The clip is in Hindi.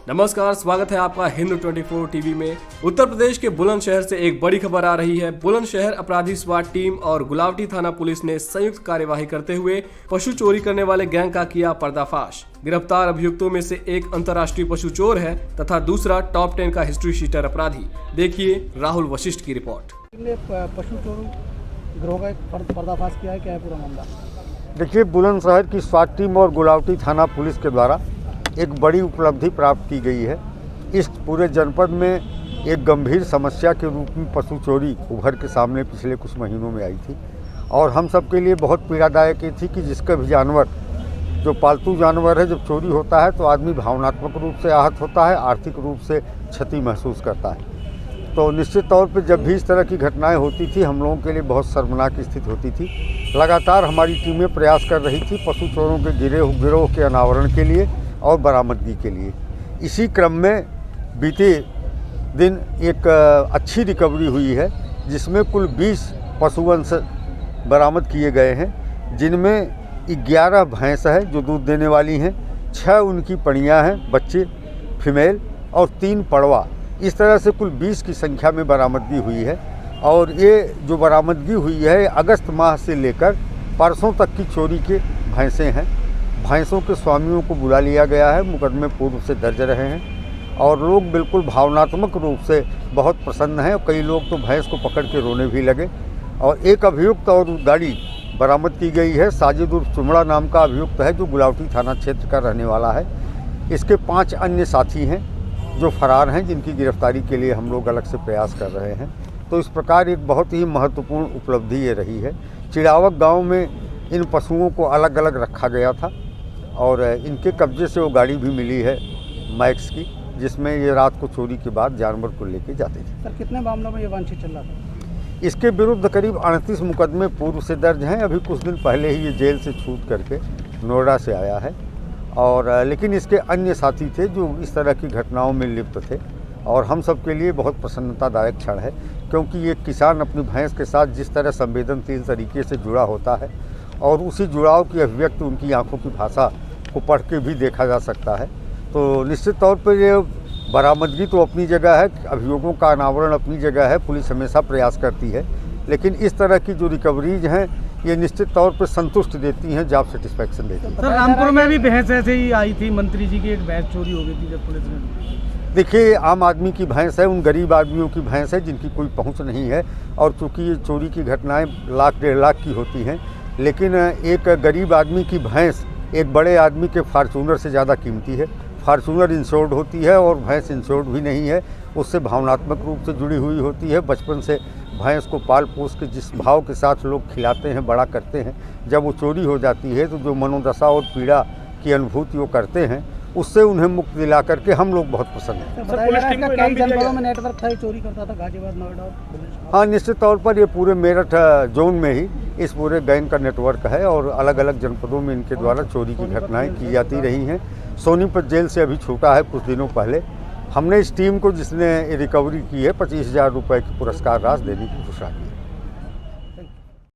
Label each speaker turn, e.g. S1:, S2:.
S1: नमस्कार, स्वागत है आपका हिंद 24 टीवी में। उत्तर प्रदेश के बुलंदशहर से एक बड़ी खबर आ रही है। बुलंदशहर अपराधी स्वाट टीम और गुलावटी थाना पुलिस ने संयुक्त कार्यवाही करते हुए पशु चोरी करने वाले गैंग का किया पर्दाफाश। गिरफ्तार अभियुक्तों में से एक अंतर्राष्ट्रीय पशु चोर है तथा दूसरा टॉप 10 का हिस्ट्री शीटर अपराधी। देखिए राहुल वशिष्ठ की रिपोर्ट।
S2: पशु चोर गिरोह का पर्दाफाश किया है, क्या है पूरा मामला?
S3: देखिए, बुलंदशहर की स्वाट टीम और गुलावटी थाना पुलिस के द्वारा एक बड़ी उपलब्धि प्राप्त की गई है। इस पूरे जनपद में एक गंभीर समस्या के रूप में पशु चोरी उभर के सामने पिछले कुछ महीनों में आई थी और हम सब के लिए बहुत पीड़ादायक ये थी कि जिसका भी जानवर, जो पालतू जानवर है, जब चोरी होता है तो आदमी भावनात्मक रूप से आहत होता है, आर्थिक रूप से क्षति महसूस करता है। तो निश्चित तौर पे जब भी इस तरह की घटनाएं होती थी हम लोगों के लिए बहुत शर्मनाक स्थिति होती थी। लगातार हमारी टीमें प्रयास कर रही थी पशु चोरों के गिरोह के अनावरण के लिए और बरामदगी के लिए। इसी क्रम में बीते दिन एक अच्छी रिकवरी हुई है जिसमें कुल 20 पशुवंश बरामद किए गए हैं, जिनमें 11 भैंस है जो दूध देने वाली हैं, 6 उनकी पड़ियाँ हैं, बच्चे फीमेल, और 3 पड़वा। इस तरह से कुल 20 की संख्या में बरामदगी हुई है। और ये जो बरामदगी हुई है अगस्त माह से लेकर परसों तक की चोरी के भैंसें हैं। भैंसों के स्वामियों को बुला लिया गया है, मुकदमे पूर्व से दर्ज रहे हैं और लोग बिल्कुल भावनात्मक रूप से बहुत प्रसन्न हैं। कई लोग तो भैंस को पकड़ के रोने भी लगे। और एक अभियुक्त और गाड़ी बरामद की गई है। साजिद उर्फ चुमड़ा नाम का अभियुक्त है जो गुलावटी थाना क्षेत्र का रहने वाला है। इसके 5 अन्य साथी हैं जो फरार हैं, जिनकी गिरफ्तारी के लिए हम लोग अलग से प्रयास कर रहे हैं। तो इस प्रकार एक बहुत ही महत्वपूर्ण उपलब्धि ये रही है। चिड़ावक गाँव में इन पशुओं को अलग अलग रखा गया था और इनके कब्जे से वो गाड़ी भी मिली है मैक्स की, जिसमें ये रात को चोरी के बाद जानवर को लेके जाते थे।
S2: सर, कितने मामलों में ये वांछित चल रहा था?
S3: इसके विरुद्ध करीब 38 मुकदमे पूर्व से दर्ज हैं। अभी कुछ दिन पहले ही ये जेल से छूट करके नोएडा से आया है। और लेकिन इसके अन्य साथी थे जो इस तरह की घटनाओं में लिप्त थे और हम सब के लिए बहुत प्रसन्नतादायक क्षण है, क्योंकि ये किसान अपनी भैंस के साथ जिस तरह संवेदनशील तरीके से जुड़ा होता है और उसी जुड़ाव की अभिव्यक्ति उनकी आंखों की भाषा को पढ़ के भी देखा जा सकता है। तो निश्चित तौर पर ये बरामदगी तो अपनी जगह है, अभियोगों का अनावरण अपनी जगह है, पुलिस हमेशा प्रयास करती है, लेकिन इस तरह की जो रिकवरीज हैं ये निश्चित तौर पर संतुष्ट देती हैं, जॉब सेटिस्फैक्शन देती हैं।
S2: सर, रामपुर में भी भैंस ऐसे ही आई थी, मंत्री जी की एक भैंस चोरी हो गई थी जब पुलिस ने।
S3: देखिए, आम आदमी की भैंस है, उन गरीब आदमियों की भैंस है जिनकी कोई पहुंच नहीं है। और चूँकि ये चोरी की घटनाएं लाख 1.5 लाख की होती हैं, लेकिन एक गरीब आदमी की भैंस एक बड़े आदमी के फार्चूनर से ज़्यादा कीमती है। फार्चूनर इंश्योर्ड होती है और भैंस इंश्योर्ड भी नहीं है, उससे भावनात्मक रूप से जुड़ी हुई होती है। बचपन से भैंस को पाल पोस के जिस भाव के साथ लोग खिलाते हैं, बड़ा करते हैं, जब वो चोरी हो जाती है तो जो मनोदशा और पीड़ा की अनुभूति वो करते हैं, उससे उन्हें मुक्ति दिला करके हम लोग बहुत पसंद हैं।
S2: कई जनपदों में नेटवर्क था, चोरी करता था, गाजियाबाद, नोएडा।
S3: हाँ, निश्चित तौर पर ये पूरे मेरठ जोन में ही इस पूरे गैंग का नेटवर्क है और अलग अलग जनपदों में इनके द्वारा चोरी की घटनाएं की जाती रही हैं। सोनीपत जेल से अभी छूटा है कुछ दिनों पहले। हमने इस टीम को जिसने रिकवरी की है 25,000 रुपये की पुरस्कार राशि देने की घोषणा की है।